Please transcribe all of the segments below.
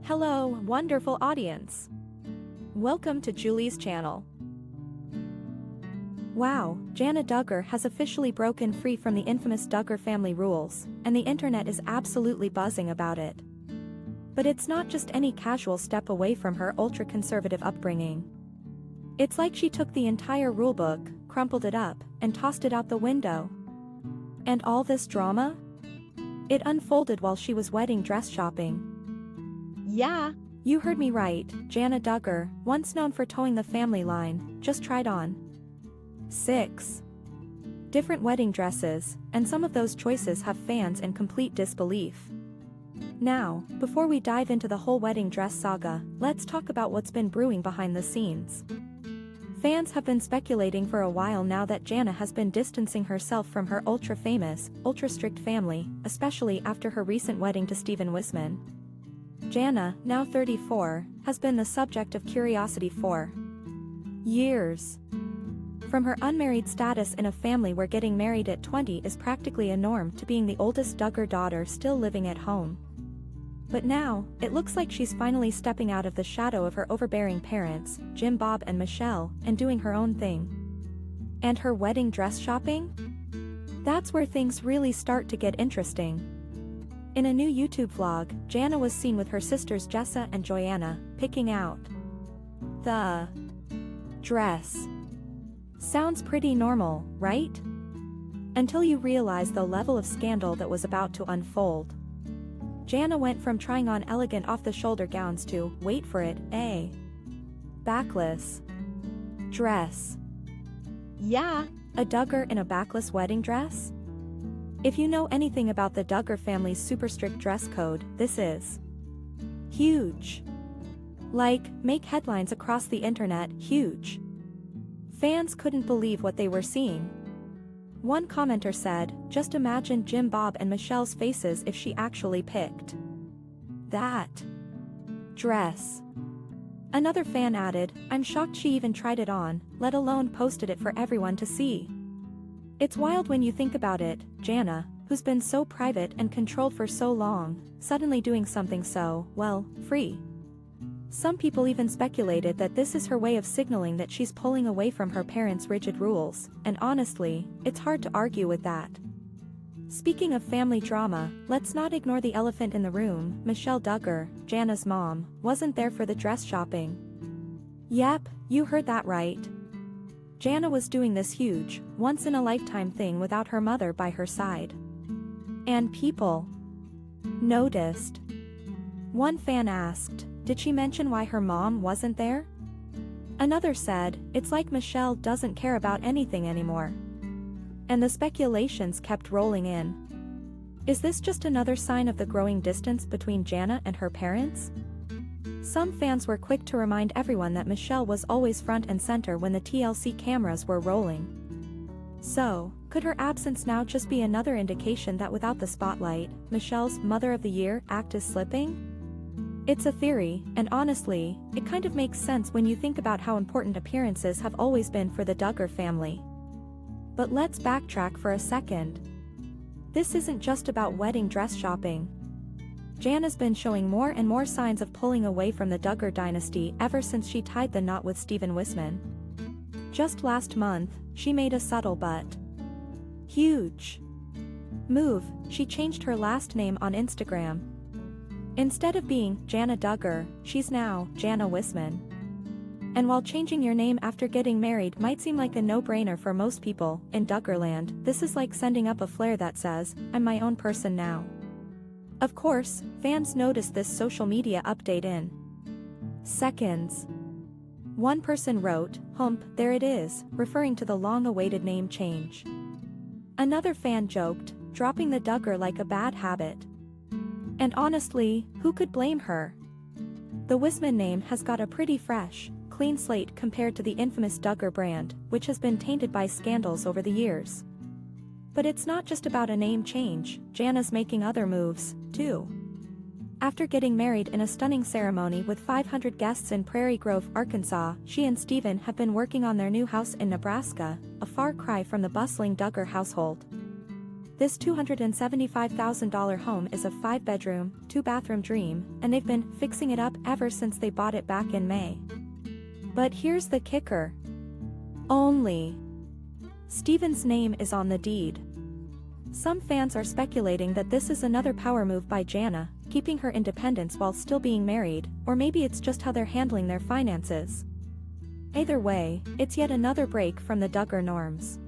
Hello, wonderful audience. Welcome to Julie's channel. Wow, Jana Duggar has officially broken free from the infamous Duggar family rules, and the internet is absolutely buzzing about it. But it's not just any casual step away from her ultra-conservative upbringing. It's like she took the entire rulebook, crumpled it up, and tossed it out the window. And all this drama? It unfolded while she was wedding dress shopping. Yeah, you heard me right, Jana Duggar, once known for towing the family line, just tried on 6 different wedding dresses, and some of those choices have fans in complete disbelief. Now, before we dive into the whole wedding dress saga, let's talk about what's been brewing behind the scenes. Fans have been speculating for a while now that Jana has been distancing herself from her ultra-famous, ultra-strict family, especially after her recent wedding to Steven Wisman. Jana, now 34, has been the subject of curiosity for years. From her unmarried status in a family where getting married at 20 is practically a norm to being the oldest Duggar daughter still living at home. But now, it looks like she's finally stepping out of the shadow of her overbearing parents, Jim, Bob and Michelle, and doing her own thing. And her wedding dress shopping? That's where things really start to get interesting. In a new YouTube vlog, Jana was seen with her sisters Jessa and Joanna, picking out the dress. Sounds pretty normal, right? Until you realize the level of scandal that was about to unfold. Jana went from trying on elegant off-the-shoulder gowns to, wait for it, a backless dress. Yeah, a Duggar in a backless wedding dress? If you know anything about the Duggar family's super strict dress code, this is huge. Like, make headlines across the internet, huge. Fans couldn't believe what they were seeing. One commenter said, just imagine Jim, Bob and Michelle's faces if she actually picked that dress. Another fan added, I'm shocked she even tried it on, let alone posted it for everyone to see. It's wild when you think about it, Jana, who's been so private and controlled for so long, suddenly doing something so, well, free. Some people even speculated that this is her way of signaling that she's pulling away from her parents' rigid rules, and honestly, it's hard to argue with that. Speaking of family drama, let's not ignore the elephant in the room. Michelle Duggar, Jana's mom, wasn't there for the dress shopping. Yep, you heard that right. Jana was doing this huge, once-in-a-lifetime thing without her mother by her side. And people noticed. One fan asked, did she mention why her mom wasn't there? Another said, it's like Michelle doesn't care about anything anymore. And the speculations kept rolling in. Is this just another sign of the growing distance between Jana and her parents? Some fans were quick to remind everyone that Michelle was always front and center when the TLC cameras were rolling. So, could her absence now just be another indication that without the spotlight, Michelle's Mother of the Year act is slipping? It's a theory, and honestly, it kind of makes sense when you think about how important appearances have always been for the Duggar family. But let's backtrack for a second. This isn't just about wedding dress shopping. Jana's been showing more and more signs of pulling away from the Duggar dynasty ever since she tied the knot with Steven Wisman. Just last month, she made a subtle but huge move. She changed her last name on Instagram. Instead of being Jana Duggar, she's now Jana Wisman. And while changing your name after getting married might seem like a no-brainer for most people in Duggarland, this is like sending up a flare that says, I'm my own person now. Of course, fans noticed this social media update in seconds. One person wrote, hump, there it is, referring to the long-awaited name change. Another fan joked, dropping the Duggar like a bad habit. And honestly, who could blame her? The Wisman name has got a pretty fresh, clean slate compared to the infamous Duggar brand, which has been tainted by scandals over the years. But it's not just about a name change, Jana's making other moves, too. After getting married in a stunning ceremony with 500 guests in Prairie Grove, Arkansas, she and Steven have been working on their new house in Nebraska, a far cry from the bustling Duggar household. This $275,000 home is a 5-bedroom, 2-bathroom dream, and they've been fixing it up ever since they bought it back in May. But here's the kicker. Only Steven's name is on the deed. Some fans are speculating that this is another power move by Jana, keeping her independence while still being married, or maybe it's just how they're handling their finances. Either way, it's yet another break from the Duggar norms.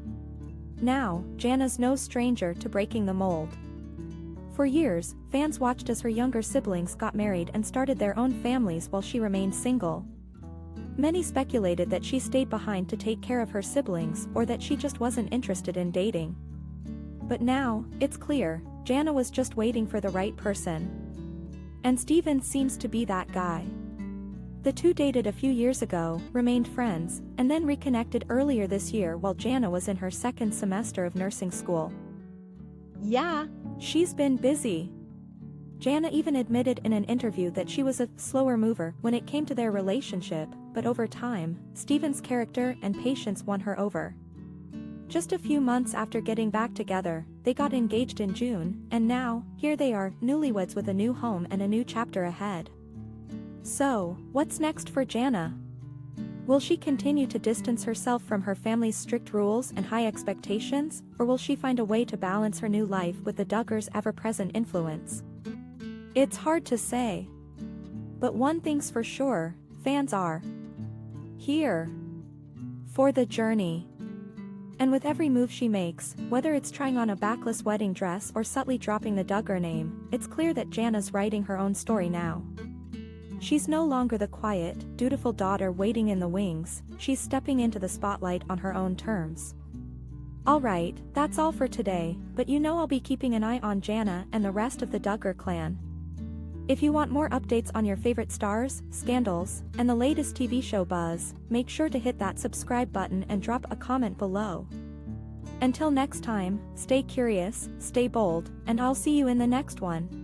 Now, Jana's no stranger to breaking the mold. For years, fans watched as her younger siblings got married and started their own families while she remained single. Many speculated that she stayed behind to take care of her siblings or that she just wasn't interested in dating. But now, it's clear, Jana was just waiting for the right person. And Steven seems to be that guy. The two dated a few years ago, remained friends, and then reconnected earlier this year while Jana was in her second semester of nursing school. Yeah, she's been busy. Jana even admitted in an interview that she was a slower mover when it came to their relationship, but over time, Steven's character and patience won her over. Just a few months after getting back together, they got engaged in June, and now, here they are, newlyweds with a new home and a new chapter ahead. So, what's next for Jana? Will she continue to distance herself from her family's strict rules and high expectations, or will she find a way to balance her new life with the Duggars' ever-present influence? It's hard to say. But one thing's for sure, fans are here for the journey. And with every move she makes, whether it's trying on a backless wedding dress or subtly dropping the Duggar name, it's clear that Jana's writing her own story now. She's no longer the quiet, dutiful daughter waiting in the wings, she's stepping into the spotlight on her own terms. Alright, that's all for today, but you know I'll be keeping an eye on Jana and the rest of the Duggar clan. If you want more updates on your favorite stars, scandals, and the latest TV show buzz, make sure to hit that subscribe button and drop a comment below. Until next time, stay curious, stay bold, and I'll see you in the next one.